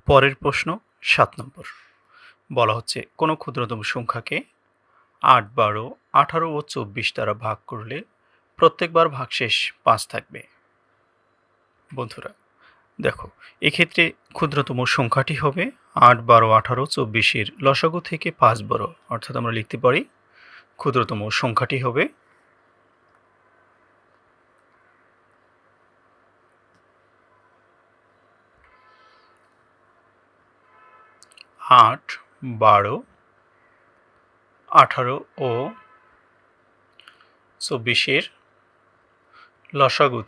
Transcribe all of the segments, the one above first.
পরের প্রশ্ন ৭ নম্বর। বলা হচ্ছে কোনো ক্ষুদ্রতম সংখ্যাকে ৮, ১২, ১৮ ও ২৪ দ্বারা ভাগ করলে প্রত্যেকবার ভাগশেষ ৫ থাকবে। বন্ধুরা দেখো, এক্ষেত্রে ক্ষুদ্রতম সংখ্যাটি হবে ৮, ১২, ১৮, ২৪ এর লসাগু থেকে ৫ বড়, অর্থাৎ আমরা লিখতে পারি ক্ষুদ্রতম সংখ্যাটি হবে ৮, ১২, ১৮ ও ২৪ এর লসাগু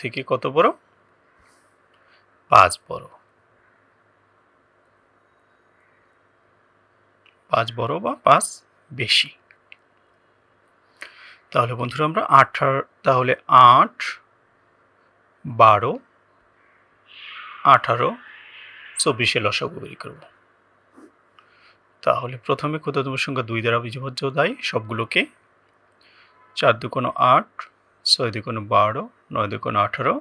থেকে কত বড়? ৫ বড়। ৫ বড় বা ৫ বেশি। তাহলে বন্ধুরা আমরা ৮, ১২, ১৮, ২৪ এর লসাগু বের করব। তাহলে প্রথমে ক্ষুদ্রতম সংখ্যা ২ দ্বারা বিভাজ্য দেয় সবগুলোকে। ৪ দুগুণ ৮, ৬ দুগুণ ১২, ৯ দুগুণ ১৮,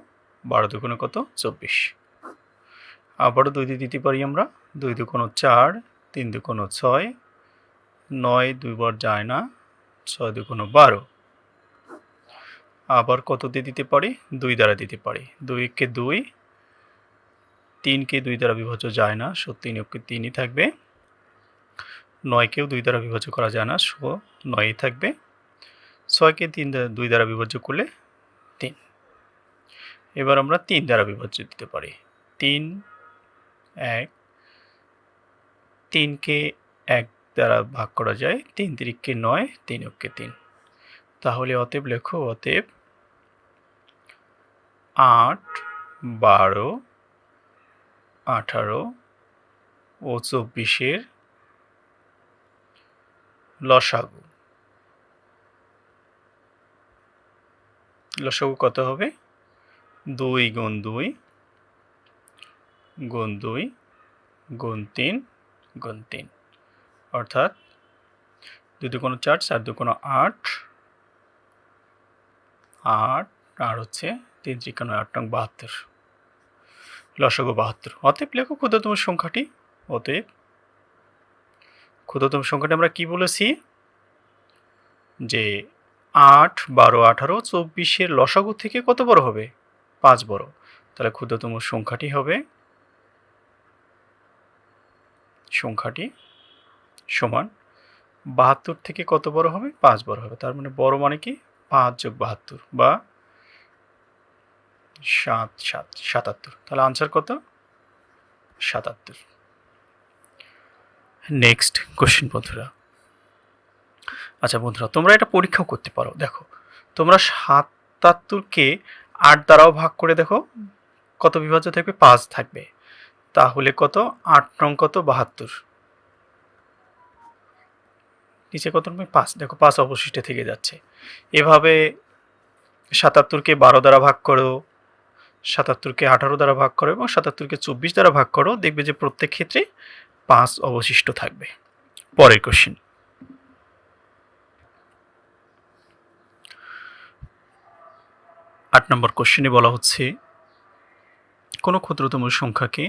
১২ দুগুণ কত? ২৪। আবারও ২ দিয়ে দিতে পারি আমরা। ২ দুগুণ ৪, ৩ দুগুণ ৬, ৯ দুইবার যায় না, ৬ দুগুণ ১২। আবার কত দিয়ে দিতে পারি? ২ দ্বারা দিতে পারি। ২ কে ২, ৩ কে ২ দ্বারা বিভাজ্য যায় না, ৩ কে ৩ই থাকবে। ৯ কেও ২ দ্বারা বিভাজ্য করা যায় না, ৯ই থাকবে। ৬ কে ২ দ্বারা বিভাজ্য করলে ৩। এবার আমরা ৩ দ্বারা বিভাজ্য দিতে পারি। ৩, ১, ৩ কে ১ দ্বারা ভাগ করা যায়, ৩ তিরিকে ৯, ৩ একে ৩। তাহলে অতএব লেখো, অতএব ৮, ১২, ১৮ ও ২৪ এর লসাগু কত হবে? ২ গুণ ২ গুণ ২ গুণ ৩ গুণ ৩, অর্থাৎ ২ দুগুণ ৪, ৪ দুগুণ ৮, ৮ আর হচ্ছে ৩ ত্রিকা ৯, ৮ নং ৭২, লসাগু ৭২। অতএব লেখো ক্ষুদ্রতম সংখ্যাটি। অতএব ক্ষুদ্রতম সংখ্যাটি আমরা কি বলেছি? যে ৮, ১২, ১৮, ২৪ এর লসাগু থেকে কত বড় হবে? ৫ বড়। তাহলে ক্ষুদ্রতম সংখ্যাটি হবে সমান ৭২ থেকে কত বড় হবে? ৫ বড় হবে। তার মানে বড় মানে কি? ৫ যোগ ৭২ বা ৭৭। তাহলে আনসার কত? ৭৭। নেক্সট কোশ্চেন বন্ধুরা। আচ্ছা বন্ধুরা, তোমরা এটা পরীক্ষাও করতে পারো। দেখো, তোমরা ৭৭কে ৮ দ্বারাও ভাগ করে দেখো কত বিভাজ্য থাকবে? ৫ থাকবে। তাহলে কত? ৮ নং কত? ৭২। নিচে কত হবে? ৫। দেখো ৫ অবশিষ্টে থেকে যাচ্ছে। এভাবে ৭৭কে ১২ দ্বারা ভাগ করো, ৭৭কে ১৮ দ্বারা ভাগ করো এবং ৭৭কে ২৪ দ্বারা ভাগ করো, দেখবে যে প্রত্যেক ক্ষেত্রে ৫ অবশিষ্ট থাকবে। পরের কোশ্চেন। ৮ নম্বর কোশ্চেনে বলা হচ্ছে কোনো ক্ষুদ্রতম সংখ্যাকে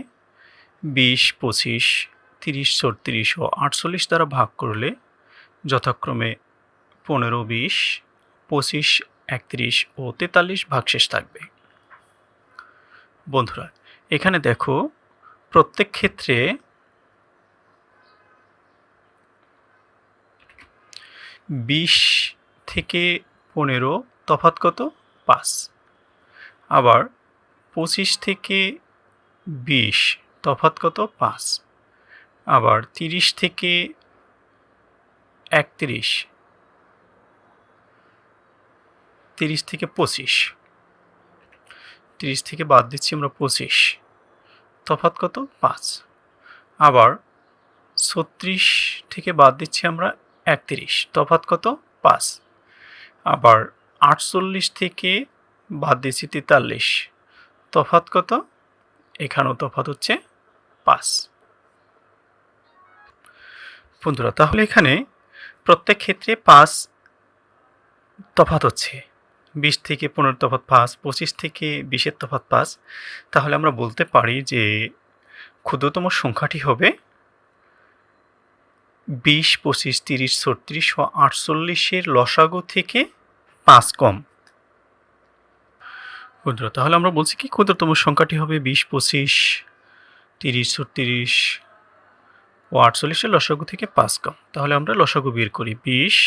২০, ২৫, ৩০, ৩৬ ও ৪৮ দ্বারা ভাগ করলে যথাক্রমে ১৫, ২০, ২৫, ৩১ ও ৪৩ ভাগশেষ থাকবে। বন্ধুরা এখানে দেখো, প্রত্যেক ক্ষেত্রে ২০ থেকে ১৫ তফাৎ কত? ৫। আবার ২৫ থেকে ২০ তফাৎ কত? ৫। আবার ৩০ থেকে ৩১, ৩০ থেকে ২৫, ৩০ থেকে বাদ দিচ্ছি আমরা ২৫, তফাৎ কত? ৫। আবার ৩৬ থেকে বাদ দিচ্ছি আমরা ৩১, তফাৎ কত? ৫। আবার ৪৮ থেকে বাদ দিচ্ছি ৪৩, তফাৎ কত? এখানেও তফাৎ হচ্ছে ৫। বন্ধুরা তাহলে এখানে প্রত্যেক ক্ষেত্রে ৫ তফাৎ হচ্ছে। 20 থেকে 15 তফাৎ 5, 25 থেকে 20 তফাৎ 5, তাহলে আমরা বলতে পারি যে ক্ষুদ্রতম সংখ্যাটি হবে 20, 25, 30, 36 ও 48 লসাগু থেকে 5 কম। বন্ধুরা, তাহলে আমরা বলছি কি ক্ষুদ্রতম সংখ্যাটি হবে 20, 25, 30, 36 ও 48 লসাগু থেকে 5 কম। তাহলে আমরা লসাগু বের করি। 20,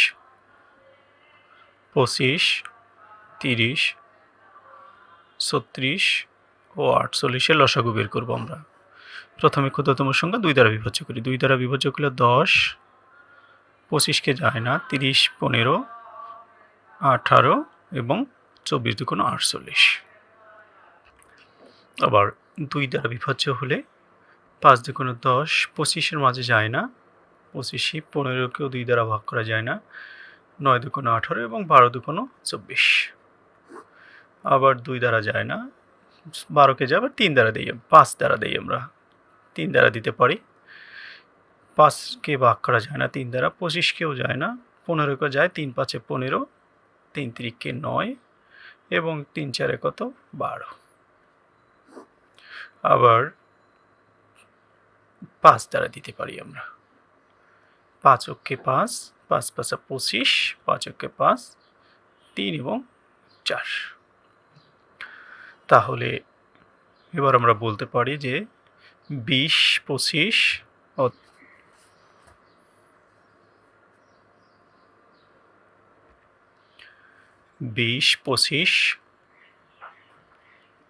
25, 30, 36 ও 48 লসাগু বের করব আমরা। প্রথমে ক্ষুদ্রতম সংখ্যা 2 দ্বারা বিভাজ্য করি। 2 দ্বারা বিভাজ্য করলে 10, 25কে যায় না, 30, 15, 18 এবং 24 দুগুণ 48। আবার 2 দ্বারা বিভাজ্য হলে 5 দুগুণ 10, 25-এর মাঝে যায় না, 25, 15কেও 2 দ্বারা ভাগ করা যায় না, 9 দুগুণ 18 এবং 12 দুগুণ 24। আবার 2 দ্বারা যায় না, 12কে যায়, আবার 3 দ্বারা দিই, 5 দ্বারা দিই আমরা, 3 দ্বারা দিতে পারি। 5কে ভাগ করা যায় না 3 দ্বারা, 25কেও যায় না, 15কেও যায়, 3 5-এ 15, 3 3-কে 9 এবং 3 4-এ কত 12। আবার 5 দ্বারা দিতে পারি আমরা। 5 অক্ষে 5, 5 5-এ 25, 5 অক্ষে 5, 3 এবং 4। তাহলে এবার আমরা বলতে পারি যে 20, 25 ও 20, 25,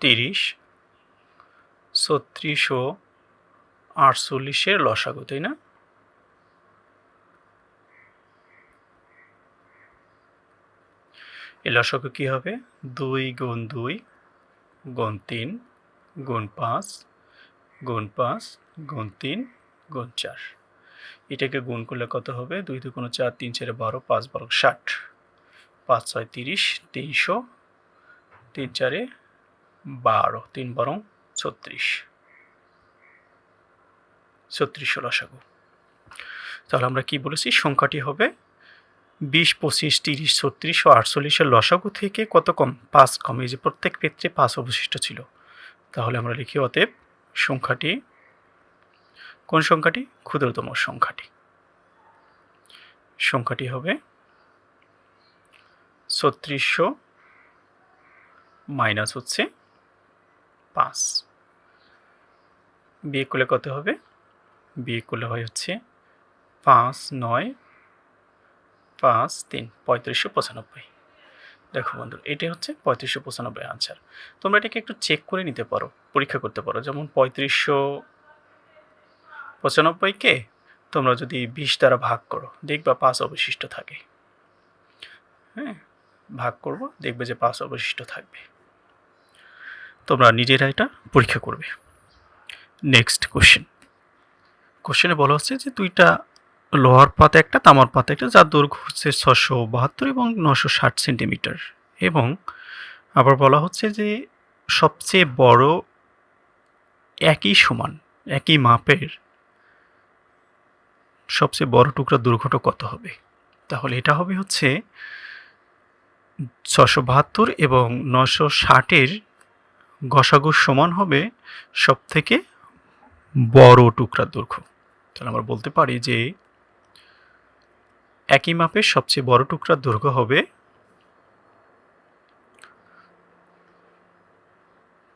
30, 36 ও 48-এর লসাগু, তাই না? এই লসাগু কি হবে? 2 গুণ 2 গুণ 3 গুণ 5 গুণ 5 গুণ 3 গুণ 4। এটাকে গুণ করলে কত হবে? 2 দুগুণ 4, 3 4-এ 12, 5 12 60, 5 6 30, 300, 3 4-এ 12, 3 12 36, 36 লসাগু। তাহলে আমরা কি বলেছি? সংখ্যাটি হবে 20, 25, 30, 36 ও 48-এর লসাগু থেকে কত কম? 5 কম। এই যে প্রত্যেক ক্ষেত্রে 5 অবশিষ্ট ছিল। তাহলে আমরা লিখি অতএব সংখ্যাটি, কোন সংখ্যাটি? ক্ষুদ্রতম সংখ্যাটি। সংখ্যাটি হবে 3600 মাইনাস হচ্ছে 5। বিয়োগ করলে কত হবে? বিয়োগ করলে হয় হচ্ছে 5 9 5 3 3595। দেখো বন্ধু, এটাই হচ্ছে 3595 আনসার। তোমরা এটাকে একটু চেক করে নিতে পারো, পরীক্ষা করতে পারো। যেমন 3595-কে তোমরা যদি 20 দ্বারা ভাগ করো, দেখবা 5 অবশিষ্ট থাকে। হ্যাঁ, ভাগ করব, দেখবে যে 5 অবশিষ্ট থাকবে। তোমরা নিজেরা এটা পরীক্ষা করবে। নেক্সট কোশ্চেনে বলা হচ্ছে যে 2টা লোহার পাতা একটা, তামার পাতা একটা, যার দৈর্ঘ্য হচ্ছে 672 এবং 960 সেন্টিমিটার। এবং আবার বলা হচ্ছে যে সবচেয়ে বড় একই সমান, একই মাপের সবচেয়ে বড় টুকরার দৈর্ঘ্যটা কত হবে? তাহলে এটা হবে হচ্ছে 672 এবং 960-এর গসাগুর সমান হবে সব থেকে বড় টুকরার দৈর্ঘ্য। তাহলে আমরা বলতে পারি যে একই মাপের সবচেয়ে বড় টুকরার দৈর্ঘ্য হবে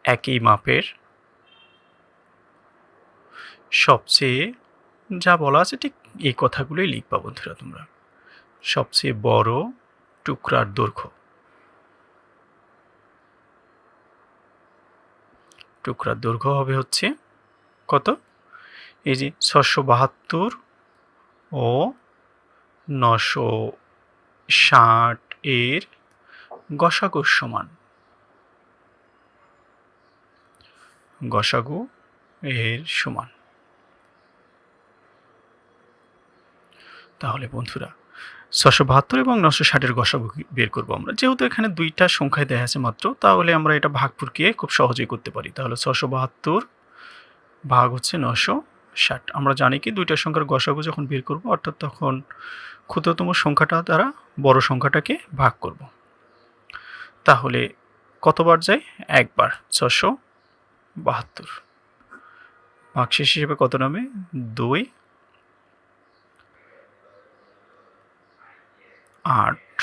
একই মাপের সবচেয়ে, যা বলা আছে ঠিক এই কথাগুলোই লিখবা বন্ধুরা তোমরা। সবচেয়ে বড় টুকরার দৈর্ঘ্য, টুকরার দৈর্ঘ্য হবে হচ্ছে কত? এই যে 672 ও 960 এর গসাগু সমান, গসাগু এর সমান। তাহলে বন্ধুরা 672 এবং 960-এর গসাগু বের করব আমরা। যেহেতু এখানে 2টা সংখ্যায় দেয়া আছে মাত্র, তাহলে আমরা এটা ভাগ প্রক্রিয়ায় খুব সহজেই করতে পারি। তাহলে 672 ভাগ হচ্ছে 960। আমরা জানি কি 2টা সংখ্যার গসাগু যখন বের করব, অর্থাৎ তখন ক্ষুদ্রতম সংখ্যাটা দ্বারা বড় সংখ্যাটাকে ভাগ করব। তাহলে কতবার যায়? একবার, 672। ভাগশেষ হিসেবে কত নামে? 2, 8,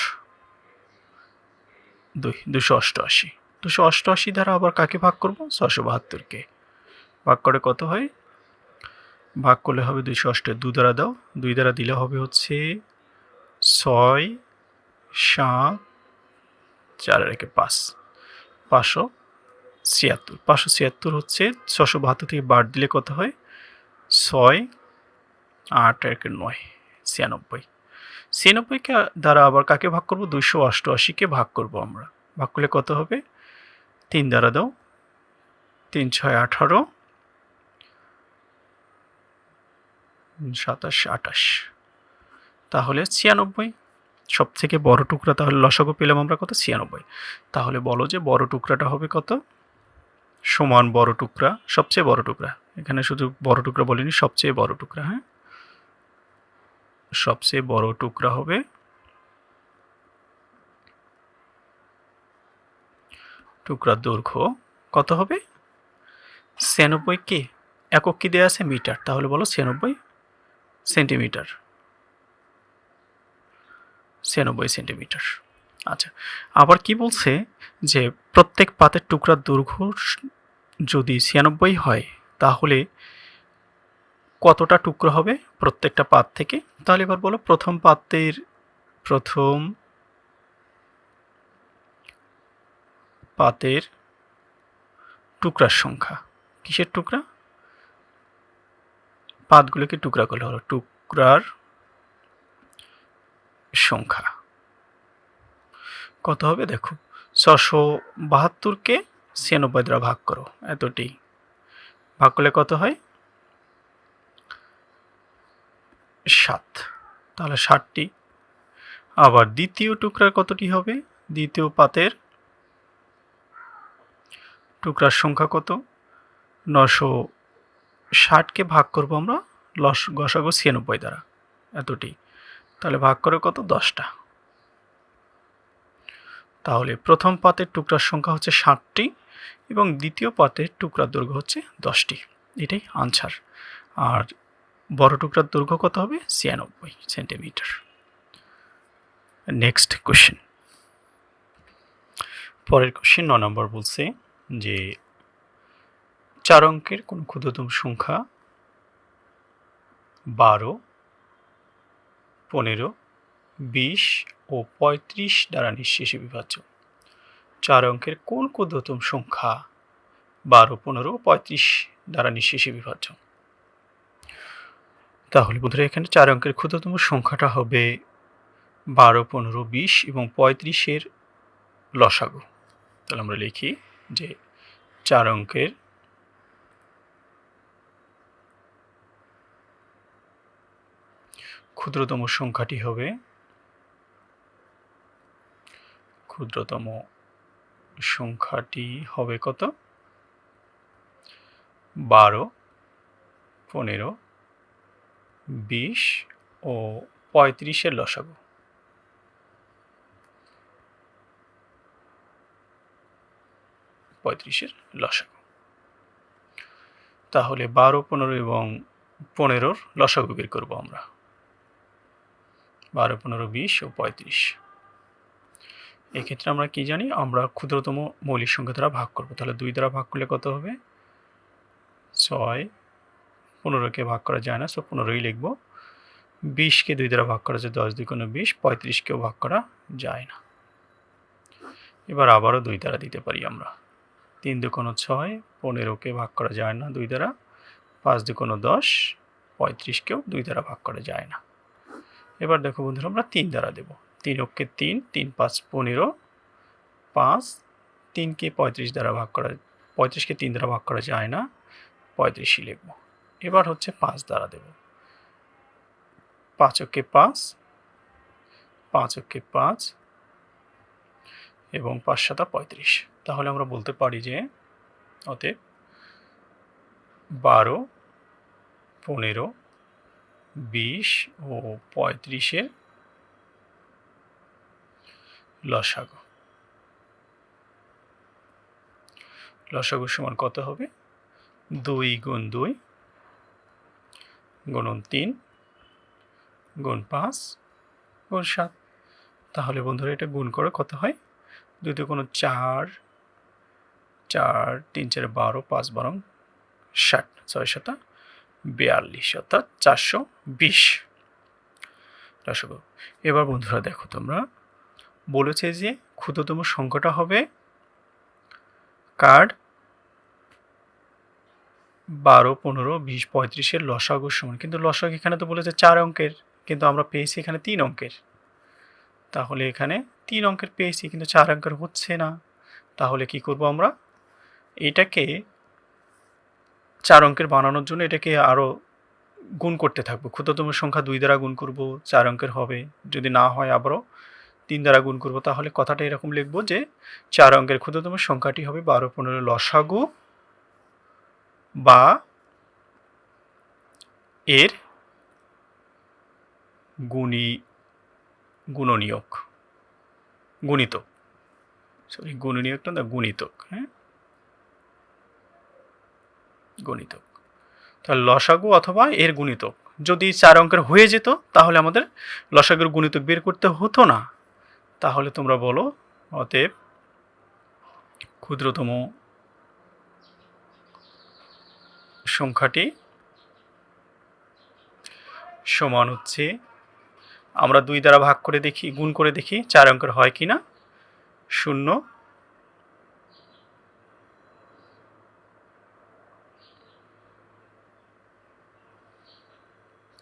288। 288 দ্বারা আবার কাকে ভাগ করব? 672-কে। ভাগ করে কত হয়? ভাগ করলে হবে 208, 2 দ্বারা দাও, 2 দ্বারা দিলে হবে হচ্ছে 6, 7, 4 আর 1 5, 576। 576 হচ্ছে 672 থেকে বাদ দিলে কত হয়? 6, 8 আর 1 9, 96। 96কে দ্বারা আবার কাকে ভাগ করব? 288-কে ভাগ করব আমরা। ভাগ করলে কত হবে? 3 দ্বারা দাও, 3, 6, 18, 27, 28। তাহলে 96 সব থেকে বড় টুকরা। তাহলে লসাগু পেলাম আমরা কত? 96। তাহলে বলো যে বড় টুকরাটা হবে কত? সমান বড় টুকরা, সবচেয়ে বড় টুকরা। এখানে শুধু বড় টুকরা বলিনি, সবচেয়ে বড় টুকরা। হ্যাঁ, সবচেয়ে বড় টুকরা হবে টুকরার দৈর্ঘ্য কত হবে? 96 কি একক কি দেওয়া আছে? মিটার। তাহলে বলো 96 সেন্টিমিটার। 96 সেন্টিমিটার। আচ্ছা, আবার কি বলছে যে প্রত্যেক পাতের টুকরার দৈর্ঘ্য যদি 96 হয় তাহলে কতটা টুকরো হবে প্রত্যেকটা পাত থেকে? তাহলে এবার বলো প্রথম পাতের টুকরার সংখ্যা। কিসের টুকরা? পাতগুলোকে টুকরা করলে হলো টুকরার সংখ্যা কত হবে? দেখো 672-কে 96 দ্বারা ভাগ করো, এতটি ভাগ করলে কত হয়? 7। তাহলে 7টি। আবার দ্বিতীয় টুকরার কতটি হবে? দ্বিতীয় পাতের টুকরার সংখ্যা কত? 960-কে ভাগ করব আমরা গসাগু 96 দ্বারা, এতটি। তাহলে ভাগ করে কত? 10টা। তাহলে প্রথম পাতের টুকরার সংখ্যা হচ্ছে 7টি এবং দ্বিতীয় পাতের টুকরার দৈর্ঘ্য হচ্ছে 10টি। এটাই আনসার। আর বড় টুকরার দৈর্ঘ্য কত হবে? 96 সেন্টিমিটার। Next question. পরের কোশ্চেন 9 নম্বর বলছে যে 4 অঙ্কের কোন ক্ষুদ্রতম সংখ্যা 12, 15, 20 ও 35 দ্বারা নিঃশেষে বিভাজ্য। 4 অঙ্কের কোন ক্ষুদ্রতম সংখ্যা 12, 15 ও 35 দ্বারা নিঃশেষে বিভাজ্য? তাহলে বন্ধুরা এখানে 4 অঙ্কের ক্ষুদ্রতম সংখ্যাটা হবে 12, 15, 20 এবং 35-এর লসাগু। তাহলে আমরা লিখি যে 4 অঙ্কের ক্ষুদ্রতম সংখ্যাটি হবে কত? 12, 15, 20 ও 35-এর লসাগু। তাহলে 12, 15 এবং 15-র লসাগু বের করব আমরা। 12, 15, 20 ও 35। এক্ষেত্রে আমরা কি জানি? আমরা ক্ষুদ্রতম মৌলিক সংখ্যা দ্বারা ভাগ করব। তাহলে 2 দ্বারা ভাগ করলে কত হবে? 6। 15-কে ভাগ করা যায় না, 15ই লিখব। 20-কে 2 দ্বারা ভাগ করা যায়, 10 2 × 20। 35-কেও ভাগ করা যায় না। এবার আবারও 2 দ্বারা দিতে পারি আমরা। 3 2 × 6, 15-কে ভাগ করা যায় না 2 দ্বারা। 5 2 × 10, 35-কেও 2 দ্বারা ভাগ করা যায় না। এবার দেখো বন্ধুরা আমরা 3 দ্বারা দেব। 3 অক্ষে 3, 3 5 15, 5, 3-কে 35 দ্বারা ভাগ করা, 35-কে 3 দ্বারা ভাগ করা যায় না, 35ই লিখব। এবার হচ্ছে 5 দ্বারা দেব। 5 অক্ষে 5, 5 অক্ষে 5 এবং 5 7 35। তাহলে আমরা বলতে পারি যে অতএব 12, 15, 20 ও 35-এর লসাগু। লসাগু সমান কত হবে? 2 গুণ 2 গুণন 3 গুণ 5 গুণ 7। তাহলে বন্ধুরা এটা গুণ করে কত হয়? 2 × 2 = 4, 4 3 4 12, 5 12 60, 6 7 42, অর্থাৎ 420 লসাগু। এবার বন্ধুরা দেখো, তোমরা বলেছে যে ক্ষুদ্রতম সংখ্যাটা হবে কার 12 15 20 35 এর লসাগুর সমান। কিন্তু লসাগু এখানে তো বলেছে 4 অঙ্কের, কিন্তু আমরা পেয়েছি এখানে 3 অঙ্কের। তাহলে এখানে 3 অঙ্কের পেয়েছি, কিন্তু 4 অঙ্কের হচ্ছে না। তাহলে কি করব আমরা? এটাকে 4 অঙ্কের বানানোর জন্য এটাকে আরও গুণ করতে থাকবো। ক্ষুদ্রতম সংখ্যা 2 দ্বারা গুণ করব, 4 অঙ্কের হবে। যদি না হয় আবারও 3 দ্বারা গুণ করব। তাহলে কথাটা এরকম লিখব যে 4 অঙ্কের ক্ষুদ্রতম সংখ্যাটি হবে 12 15 লসাগু বা এর গুণনীয়ক, গুণিতক। সরি, গুণনীয়কটা না, গুণিতক। হ্যাঁ, গুণিতক। তাহলে লসাগু অথবা এর গুণিতক যদি 4 অঙ্কের হয়ে যেত, তাহলে আমাদের লসাগুর গুণিতক বের করতে হতো না। তাহলে তোমরা বলো, অতএব ক্ষুদ্রতম সংখ্যাটি সমান হচ্ছে, আমরা 2 দ্বারা ভাগ করে দেখি, গুণ করে দেখি 4 অঙ্কের হয় কিনা। 0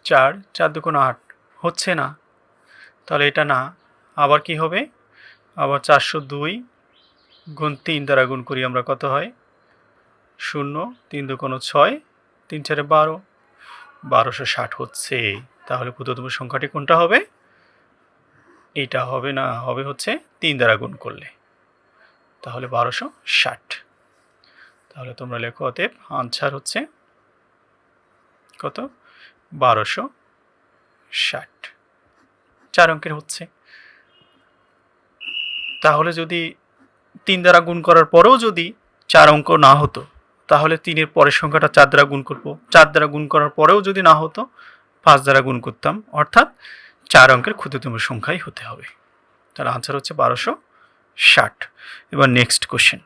4 4 2 8 হচ্ছে না, তাহলে এটা না। আবার কি হবে? আবার 402 গুণ 3 দ্বারা গুণ করি আমরা, কত হয়? 0 3 2 6 3 4 12, 1260 হচ্ছে। তাহলে ক্ষুদ্রতম সংখ্যাটি কোনটা হবে? এইটা হবে না, হবে হচ্ছে 3 দ্বারা গুণ করলে। তাহলে 1260। তাহলে তোমরা লেখো, অতএব আনসার হচ্ছে কত? 1260। 4 অঙ্কের হচ্ছে। তাহলে যদি 3 দ্বারা গুণ করার পরেও যদি 4 অঙ্ক না হতো, তাহলে 3 এর পরের সংখ্যাটা 4 দ্বারা গুণ করব। 4 দ্বারা গুণ করার পরেও যদি না হতো, 5 দ্বারা গুণ করতাম। অর্থাৎ 4 অঙ্কের ক্ষুদ্রতম সংখ্যাই হতে হবে। তাহলে আনসার হচ্ছে 1260। এবার নেক্সট কোশ্চেন।